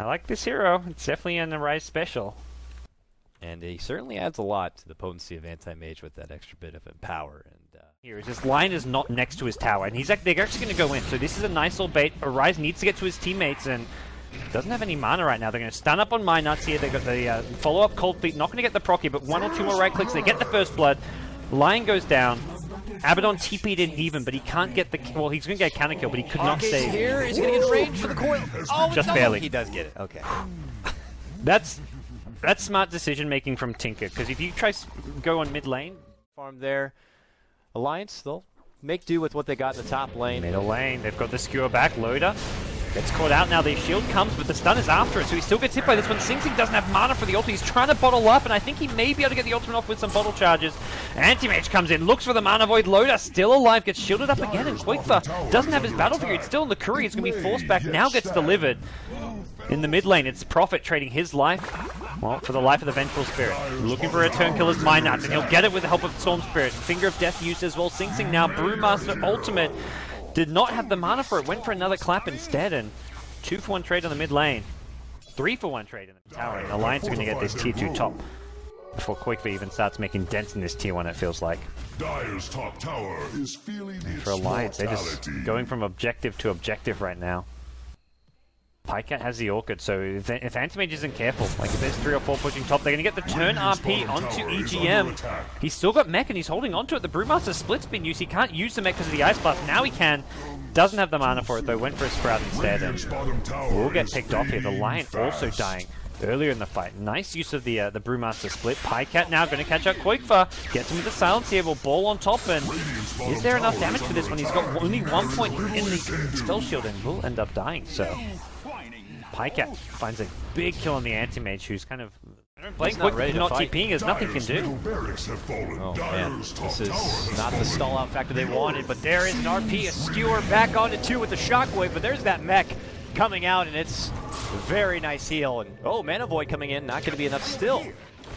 I like this hero. It's definitely an Arise special. And he certainly adds a lot to the potency of Anti-Mage with that extra bit of power. And here is his line is not next to his tower, and they're actually going to go in. So this is a nice little bait. Arise needs to get to his teammates, and doesn't have any mana right now. They're going to stun up on Mynuts here. They've got the follow-up Cold Feet. Not going to get the proc here, but 1 or 2 more right clicks. They get the first blood. Line goes down. Abaddon TP'd in even, but he can't get the... Well, he's going to get a counter kill, but he could not save. Here is going to get range for the coil. Oh, just no. barely. He does get it. Okay. That's smart decision-making from Tinker, because if you try go on mid lane... Farm there. Alliance, they'll make do with what they got in the top lane. Middle lane, they've got the skewer back. Loda gets caught out now. The shield comes, but the stun is after it, so he still gets hit by this one. Sing Sing doesn't have mana for the ult. He's trying to bottle up, and I think he may be able to get the ultimate off with some bottle charges. Anti-Mage comes in, looks for the mana void. Loda still alive, gets shielded up again, and qojqva doesn't have his battle figure. It's still in the Curry. It's going to be forced back. Now gets delivered. In the mid lane, it's Prophet trading his life, well, for the life of the Vengeful Spirit. Looking for a turn killer's Mynuts, and he'll get it with the help of Storm Spirit. Finger of Death used as well. Sing Sing now, Brewmaster ultimate. Did not have the mana for it, went for another clap instead, and 2-for-1 trade on the mid lane. 3-for-1 trade in the tower, and Alliance are going to get this tier 2 top before qojqva even starts making dents in this tier 1, it feels like. Dire's top tower is feeling For Alliance, they're just going from objective to objective right now. Pajkatt has the Orchid, so if Anti-Mage isn't careful, like if there's 3 or 4 pushing top, they're going to get the turn RP onto EGM. He's still got mech and he's holding onto it. The Brewmaster split's been used. He can't use the mech because of the Ice Blast. Now he can. Doesn't have the mana for it though. Went for a Sprout instead, and will get picked off here. The Lion also dying earlier in the fight. Nice use of the Brewmaster split. Pajkatt now going to catch up qojqva. Gets him with the silence here. Will ball on top, and is there enough damage for this one? He's got only 1 point in the spell shield and will end up dying, so... Pajkatt finds a big kill on the Anti-Mage, who's kind of playing quick, not TPing, as nothing can do. Oh man, this is not the stall out factor they wanted, but there is an RP, a skewer back onto 2 with the shockwave, but there's that mech coming out, and it's a very nice heal. And oh, Mana Void coming in, not going to be enough still to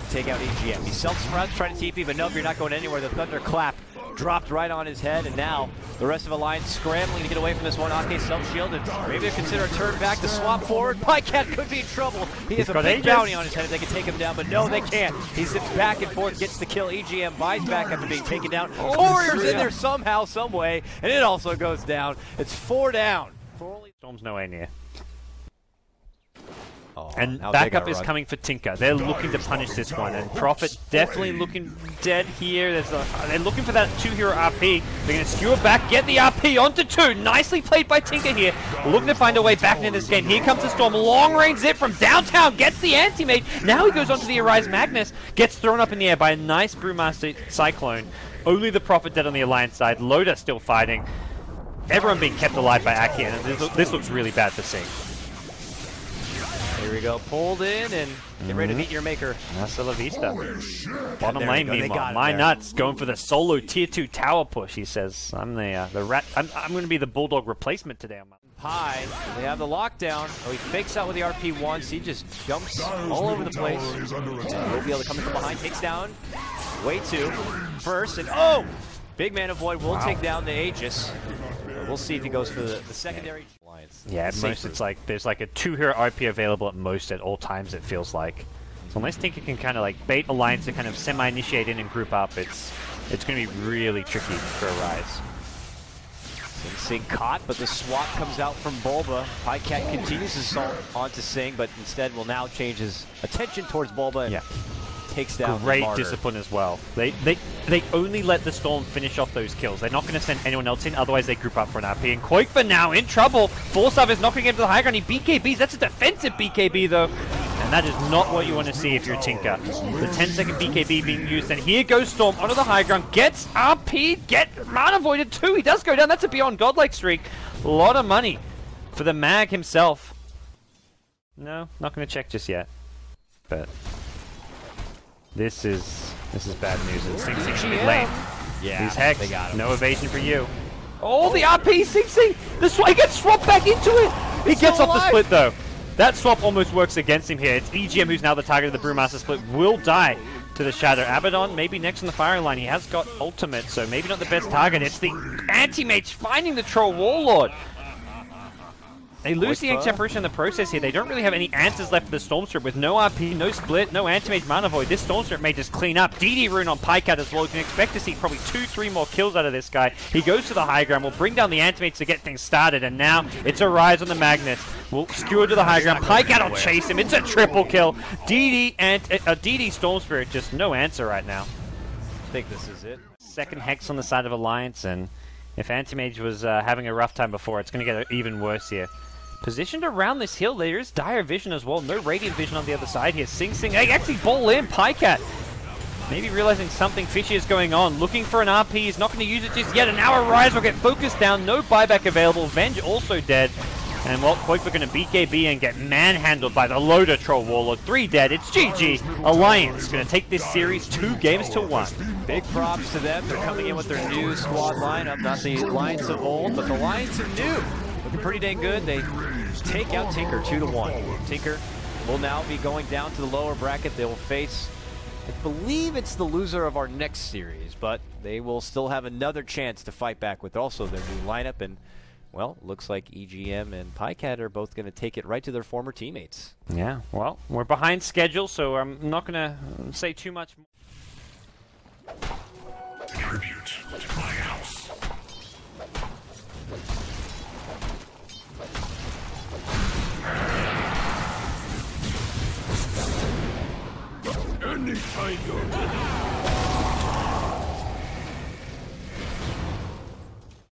take out EGM. He self-sprouts trying to TP, but nope, you're not going anywhere. The Thunderclap dropped right on his head, and now the rest of Alliance scrambling to get away from this one. Akke self-shielded. Maybe they consider a turn back to swap forward. Pajkatt could be in trouble. He has a big bounty on his head if they can take him down, but no, they can't. He zips back and forth, gets the kill. EGM buys back after being taken down. Warriors in there somehow, some way, and it also goes down. It's 4 down. Storm's nowhere near. Oh, and backup is coming for Tinker. They're looking to punish this one, and Prophet definitely looking dead here. They're looking for that 2-hero RP. They're going to skewer back, get the RP onto 2. Nicely played by Tinker here. Looking to find a way back into this game. Here comes the Storm. Long range zip from downtown. Gets the Anti-Mage. Now he goes onto the Arise Magnus. Gets thrown up in the air by a nice Brewmaster Cyclone. Only the Prophet dead on the Alliance side. Loda still fighting. Everyone being kept alive by Akke, and this looks really bad for Sing. Here we go, pulled in, and get ready to meet your maker. Hasta la vista. Bottom lane, meanwhile, Mynuts going for the solo tier 2 tower push. He says, "I'm the rat. I'm going to be the Bulldog replacement today." High, they have the lockdown. Oh, he fakes out with the RP once. He just jumps all over the place. And he'll be able to come in from behind, takes down Way2 first, and oh, big Mana Void will take down the Aegis. We'll see if he goes for the secondary. Yeah, at most it's like there's like a 2-hero RP available at most at all times, it feels like. So unless Tinker can kind of like bait Alliance to kind of semi-initiate in and group up, it's going to be really tricky for Arise. Sing caught, but the swap comes out from Bulba. Pajkatt continues his assault onto Sing, but instead will now change his attention towards Bulba. And takes down great discipline as well. They only let the Storm finish off those kills. They're not going to send anyone else in, otherwise they group up for an RP. And qojqva now in trouble. Force-Up is not going to get to the high ground. He BKBs. That's a defensive BKB though. And that is not what you want to see if you're Tinker. The 10-second BKB being used, and here goes Storm onto the high ground. Gets RP, get Mana Voided too. He does go down. That's a Beyond Godlike streak. A lot of money for the Mag himself. No, not going to check just yet. But this is bad news. It's Sing Sing mid lane. Yeah, he's hexed. they got him. No evasion for you. Oh, the RP, Sing Sing! He gets swapped back into it! He gets off the split though. That swap almost works against him here. It's EGM who's now the target of the Brewmaster split. Will die to the Shadow. Abaddon maybe next on the firing line. He has got ultimate, so maybe not the best target. It's the Anti-Mage finding the Troll Warlord. They lose the Ancient Apparition in the process here. They don't really have any answers left for the Storm Spirit. With no RP, no split, no Anti-Mage Mana Void, this Storm Spirit may just clean up. DD Rune on Pajkatt as well. You can expect to see probably 2-3 more kills out of this guy. He goes to the high ground, will bring down the Anti-Mage to get things started, and now it's a rise on the Magnus. Will skewer to the high ground. Pajkatt will chase him. It's a triple kill. DD and DD Storm Spirit, just no answer right now. I think this is it. Second Hex on the side of Alliance, and if Anti-Mage was having a rough time before, it's going to get even worse here. Positioned around this hill, there is Dire Vision as well. No Radiant Vision on the other side here. Sing Sing, they actually ball in. Pajkatt maybe realizing something fishy is going on. Looking for an RP, he's not going to use it just yet. And now a Rise will get focused down. No buyback available. Venge also dead. And well, qojqva going to beat KB and get manhandled by the Loda Troll Warlord. 3 dead, it's GG. Alliance going to take this series 2 games to 1. Big props to them. They're coming in with their new squad lineup. Not the Lions of old, but the Lions of new. Looking pretty dang good. They take out Tinker 2-1. Tinker will now be going down to the lower bracket. They will face, I believe it's the loser of our next series, but they will still have another chance to fight back with also their new lineup. And well, looks like EGM and Pajkatt are both going to take it right to their former teammates. Yeah, well, we're behind schedule, so I'm not going to say too much more. Tribute to my house. Any kind of